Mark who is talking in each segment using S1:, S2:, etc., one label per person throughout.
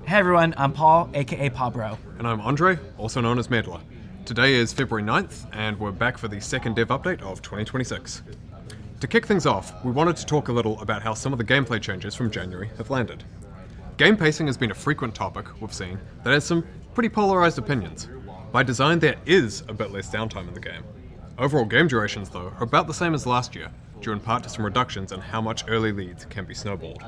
S1: Hey everyone, I'm Paul, aka Pabro.
S2: And I'm Andre, also known as Meddler. Today is February 9th, and we're back for the second dev update of 2026. To kick things off, we wanted to talk a little about how some of the gameplay changes from January have landed. Game pacing has been a frequent topic we've seen that has some pretty polarized opinions. By design, there is a bit less downtime in the game. Overall game durations, though, are about the same as last year, due in part to some reductions in how much early leads can be snowballed.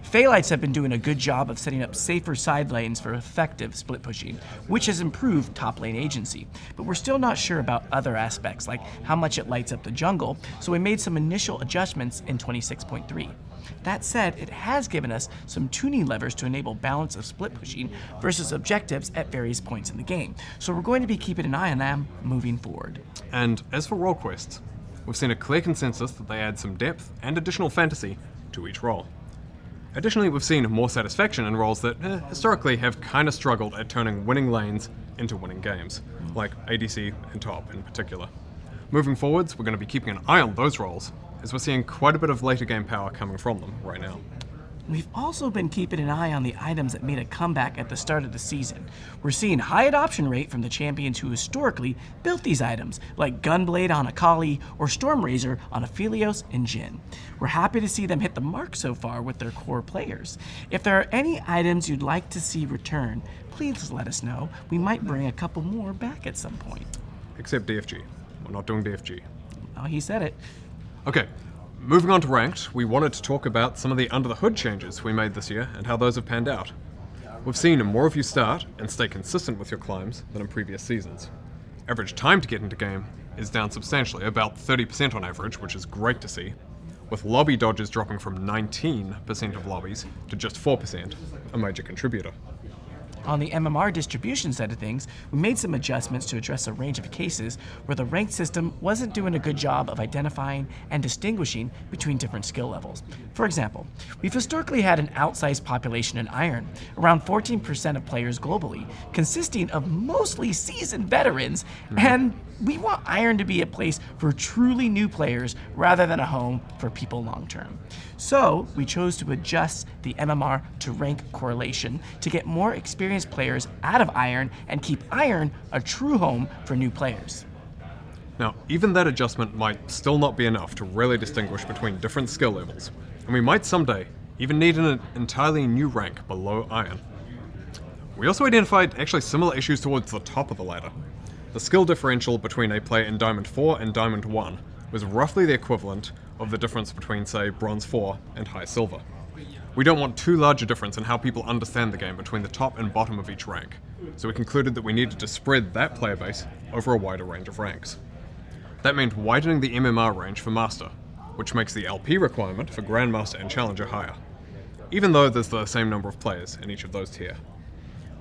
S1: Phalites have been doing a good job of setting up safer side lanes for effective split pushing, which has improved top lane agency. But we're still not sure about other aspects, like how much it lights up the jungle, so we made some initial adjustments in 26.3. That said, it has given us some tuning levers to enable balance of split pushing versus objectives at various points in the game, so we're going to be keeping an eye on them moving forward.
S2: And as for role quests, we've seen a clear consensus that they add some depth and additional fantasy to each role. Additionally, we've seen more satisfaction in roles that historically have kind of struggled at turning winning lanes into winning games, like ADC and top in particular. Moving forwards, we're going to be keeping an eye on those roles, as we're seeing quite a bit of later game power coming from them right now.
S1: We've also been keeping an eye on the items that made a comeback at the start of the season. We're seeing high adoption rate from the champions who historically built these items, like Gunblade on Akali or Stormrazor on Aphelios and Jhin. We're happy to see them hit the mark so far with their core players. If there are any items you'd like to see return, please let us know. We might bring a couple more back at some point.
S2: Except DFG. We're not doing DFG.
S1: Oh, he said it.
S2: Okay. Moving on to Ranked, we wanted to talk about some of the under-the-hood changes we made this year and how those have panned out. We've seen more of you start and stay consistent with your climbs than in previous seasons. Average time to get into game is down substantially, about 30% on average, which is great to see, with lobby dodges dropping from 19% of lobbies to just 4%, a major contributor.
S1: On the MMR distribution side of things, we made some adjustments to address a range of cases where the ranked system wasn't doing a good job of identifying and distinguishing between different skill levels. For example, we've historically had an outsized population in Iron, around 14% of players globally, consisting of mostly seasoned veterans, and we want Iron to be a place for truly new players rather than a home for people long term. So we chose to adjust the MMR to rank correlation to get more experienced players out of Iron and keep Iron a true home for new players.
S2: Now, even that adjustment might still not be enough to really distinguish between different skill levels, and we might someday even need an entirely new rank below Iron. We also identified actually similar issues towards the top of the ladder. The skill differential between a player in Diamond 4 and Diamond 1 was roughly the equivalent of the difference between, say, Bronze 4 and High Silver. We don't want too large a difference in how people understand the game between the top and bottom of each rank, so we concluded that we needed to spread that player base over a wider range of ranks. That meant widening the MMR range for Master, which makes the LP requirement for Grandmaster and Challenger higher, even though there's the same number of players in each of those tiers.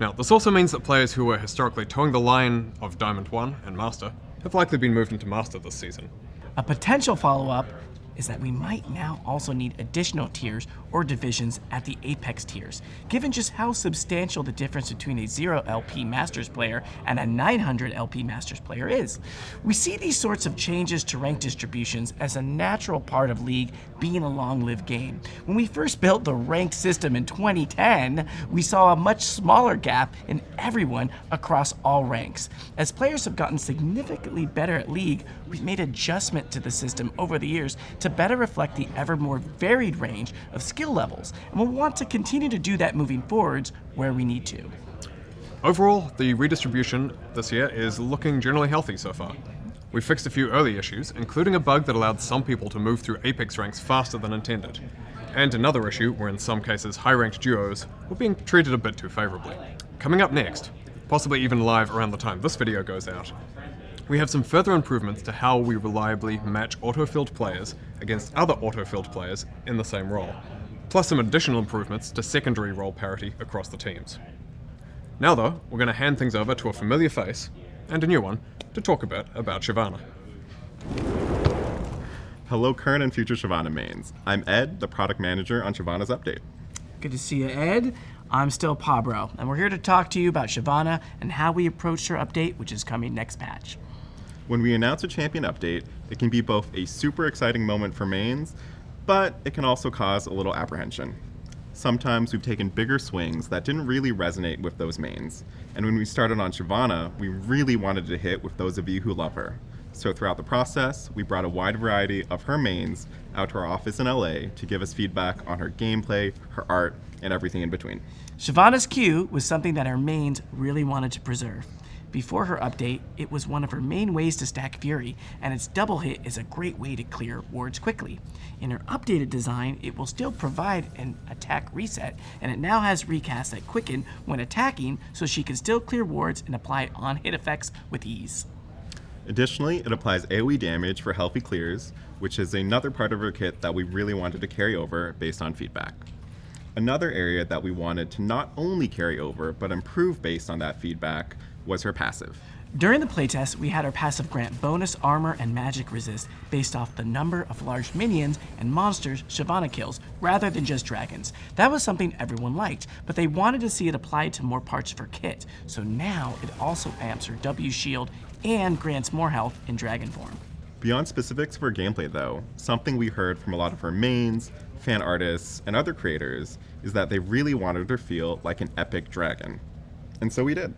S2: Now, this also means that players who were historically towing the line of Diamond 1 and Master have likely been moved into Master this season.
S1: A potential follow-up is that we might now also need additional tiers or divisions at the Apex tiers, given just how substantial the difference between a 0 LP Masters player and a 900 LP Masters player is. We see these sorts of changes to rank distributions as a natural part of League being a long-lived game. When we first built the ranked system in 2010, we saw a much smaller gap in everyone across all ranks. As players have gotten significantly better at League, we've made adjustment to the system over the years to better reflect the ever more varied range of skill levels, and we'll want to continue to do that moving forwards where we need to.
S2: Overall, the redistribution this year is looking generally healthy so far. We fixed a few early issues, including a bug that allowed some people to move through Apex ranks faster than intended, and another issue where in some cases high-ranked duos were being treated a bit too favorably. Coming up next, possibly even live around the time this video goes out, we have some further improvements to how we reliably match auto-filled players against other auto-filled players in the same role, plus some additional improvements to secondary role parity across the teams. Now though, we're going to hand things over to a familiar face, and a new one, to talk a bit about Sheifaana.
S3: Hello current and future Sheifaana mains. I'm Ed, the product manager on Sheifaana's update.
S1: Good to see you, Ed. I'm still Pabro, and we're here to talk to you about Sheifaana and how we approached her update, which is coming next patch.
S3: When we announce a champion update, it can be both a super exciting moment for mains, but it can also cause a little apprehension. Sometimes we've taken bigger swings that didn't really resonate with those mains. And when we started on Sheifaana, we really wanted to hit with those of you who love her. So throughout the process, we brought a wide variety of her mains out to our office in LA to give us feedback on her gameplay, her art, and everything in between.
S1: Shyvana's Q was something that her mains really wanted to preserve. Before her update, it was one of her main ways to stack Fury, and its double hit is a great way to clear wards quickly. In her updated design, it will still provide an attack reset, and it now has recasts that quicken when attacking, so she can still clear wards and apply on-hit effects with ease.
S3: Additionally, it applies AoE damage for healthy clears, which is another part of her kit that we really wanted to carry over based on feedback. Another area that we wanted to not only carry over, but improve based on that feedback was her passive.
S1: During the playtest, we had her passive grant bonus armor and magic resist based off the number of large minions and monsters Shyvana kills, rather than just dragons. That was something everyone liked, but they wanted to see it applied to more parts of her kit, so now it also amps her W shield and grants more health in dragon form.
S3: Beyond specifics for gameplay though, something we heard from a lot of her mains, fan artists, and other creators is that they really wanted her to feel like an epic dragon. And so we did.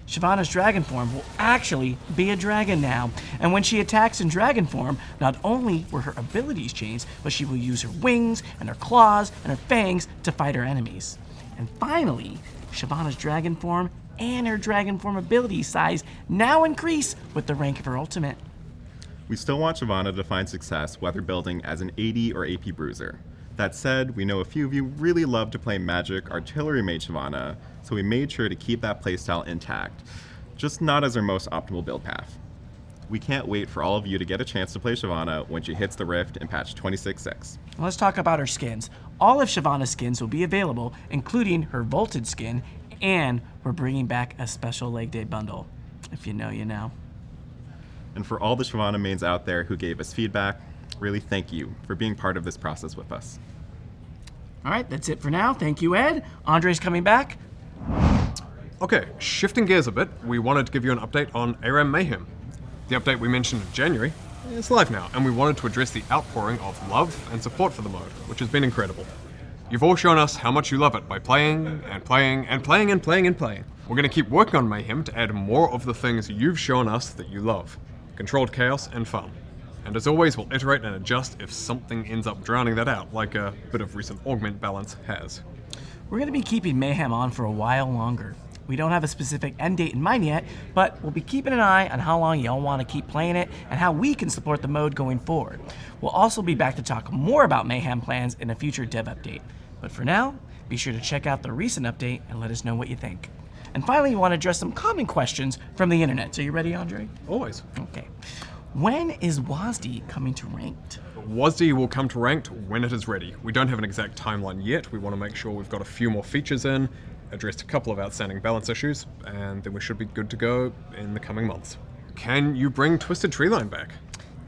S1: Shyvana's dragon form will actually be a dragon now, and when she attacks in dragon form, not only will her abilities change, but she will use her wings and her claws and her fangs to fight her enemies. And finally, Shyvana's dragon form and her dragon form ability size now increase with the rank of her ultimate.
S3: We still want Shyvana to find success whether building as an AD or AP bruiser. That said, we know a few of you really love to play magic artillery mage Shyvana, so we made sure to keep that playstyle intact, just not as our most optimal build path. We can't wait for all of you to get a chance to play Shyvana when she hits the Rift in patch 26.6.
S1: Let's talk about her skins. All of Shyvana's skins will be available, including her vaulted skin, and we're bringing back a special leg day bundle. If you know, you know.
S3: And for all the Shyvana mains out there who gave us feedback, really thank you for being part of this process with us.
S1: All right, that's it for now. Thank you, Ed. Andre's coming back.
S2: Okay, shifting gears a bit, we wanted to give you an update on Aram Mayhem. The update we mentioned in January is live now, and we wanted to address the outpouring of love and support for the mode, which has been incredible. You've all shown us how much you love it by playing and playing and playing and playing and playing. We're going to keep working on Mayhem to add more of the things you've shown us that you love. Controlled chaos and fun. And as always, we'll iterate and adjust if something ends up drowning that out, like a bit of recent augment balance has.
S1: We're going to be keeping Mayhem on for a while longer. We don't have a specific end date in mind yet, but we'll be keeping an eye on how long y'all want to keep playing it and how we can support the mode going forward. We'll also be back to talk more about Mayhem plans in a future dev update. But for now, be sure to check out the recent update and let us know what you think. And finally, we want to address some common questions from the internet. So you ready, Andre?
S2: Always.
S1: Okay. When is WASD coming to Ranked?
S2: WASD will come to Ranked when it is ready. We don't have an exact timeline yet. We want to make sure we've got a few more features in, addressed a couple of outstanding balance issues, and then we should be good to go in the coming months. Can you bring Twisted Treeline back?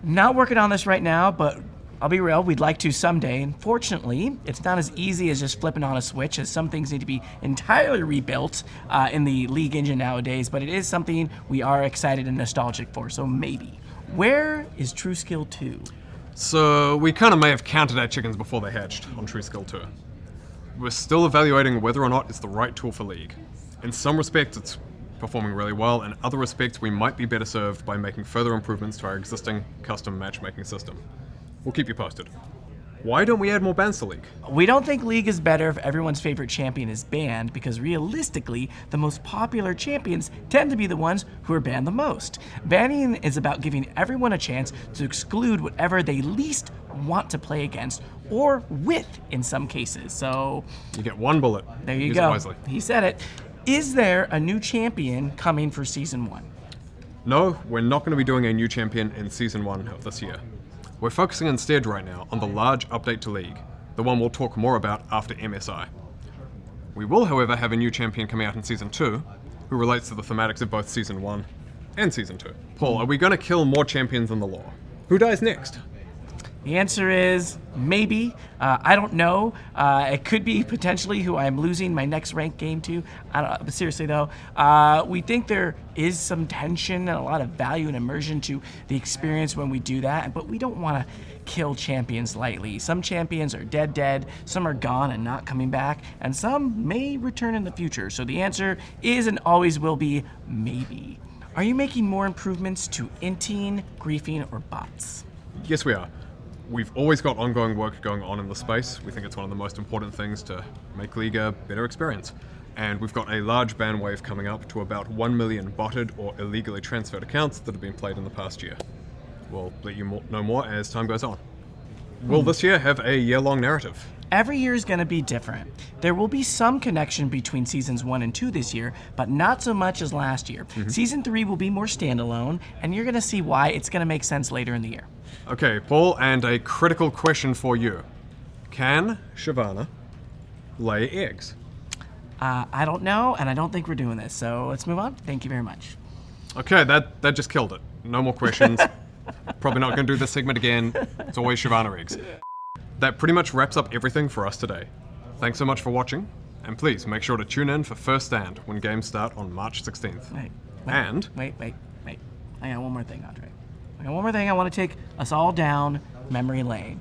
S1: Not working on this right now, but I'll be real, we'd like to someday. Unfortunately, it's not as easy as just flipping on a switch, as some things need to be entirely rebuilt in the League engine nowadays, but it is something we are excited and nostalgic for, so maybe. Where is True Skill 2?
S2: So we kind of may have counted our chickens before they hatched on True Skill 2. We're still evaluating whether or not it's the right tool for League. In some respects, it's performing really well. In other respects, we might be better served by making further improvements to our existing custom matchmaking system. We'll keep you posted. Why don't we add more bans to League?
S1: We don't think League is better if everyone's favorite champion is banned, because realistically, the most popular champions tend to be the ones who are banned the most. Banning is about giving everyone a chance to exclude whatever they least want to play against, or with in some cases, so...
S2: You get one bullet.
S1: There you
S2: Use
S1: go.
S2: It wisely.
S1: He said it. Is there a new champion coming for Season 1?
S2: No, we're not going to be doing a new champion in Season 1 of this year. We're focusing instead right now on the large update to League, the one we'll talk more about after MSI. We will, however, have a new champion coming out in Season 2, who relates to the thematics of both Season 1 and Season 2. Paul, are we going to kill more champions in the lore? Who dies next?
S1: The answer is maybe. I don't know. It could be potentially who I'm losing my next ranked game to. I don't know. But seriously though, we think there is some tension and a lot of value and immersion to the experience when we do that, but we don't want to kill champions lightly. Some champions are dead, some are gone and not coming back, and some may return in the future. So the answer is and always will be maybe. Are you making more improvements to inting, griefing, or bots?
S2: Yes, we are. We've always got ongoing work going on in the space. We think it's one of the most important things to make League a better experience. And we've got a large ban wave coming up to about 1 million botted or illegally transferred accounts that have been played in the past year. We'll let you know more as time goes on. Will this year have a year-long narrative?
S1: Every year is going to be different. There will be some connection between seasons 1 and 2 this year, but not so much as last year. Season 3 will be more standalone, and you're going to see why it's going to make sense later in the year.
S2: Okay, Paul, and a critical question for you. Can Sheifaana lay eggs?
S1: I don't know, and I don't think we're doing this, so let's move on. Thank you very much.
S2: Okay, that just killed it. No more questions. Probably not going to do this segment again. It's always Sheifaana eggs. That pretty much wraps up everything for us today. Thanks so much for watching, and please make sure to tune in for First Stand when games start on March 16th.
S1: Wait.
S2: And
S1: Wait. I got one more thing, Andre. I got one more thing. I want to take us all down memory lane.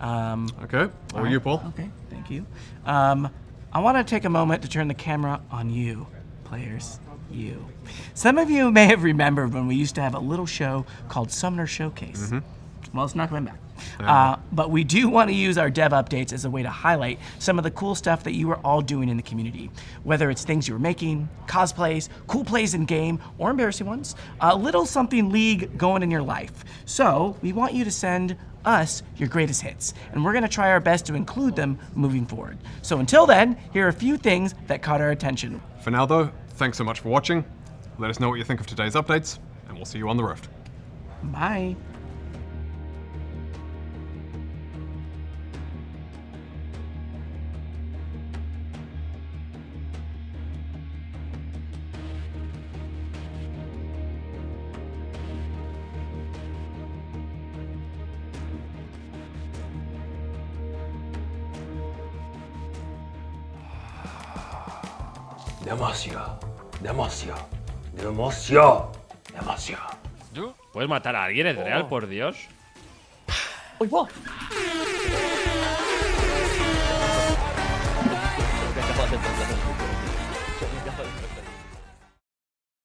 S2: okay, or you, Paul.
S1: Okay, thank you. I want to take a moment to turn the camera on you, players. You. Some of you may have remembered when we used to have a little show called Summoner Showcase. Well, it's not coming back. But we do want to use our dev updates as a way to highlight some of the cool stuff that you are all doing in the community. Whether it's things you were making, cosplays, cool plays in game, or embarrassing ones, a little something League going in your life. So we want you to send us your greatest hits, and we're going to try our best to include them moving forward. So until then, here are a few things that caught our attention.
S2: For now, though, thanks so much for watching. Let us know what you think of today's updates, and we'll see you on the Rift.
S1: Bye.
S4: Demasiado. ¿Puedes matar a alguien, es real, por Dios?
S5: ¡Uy, va!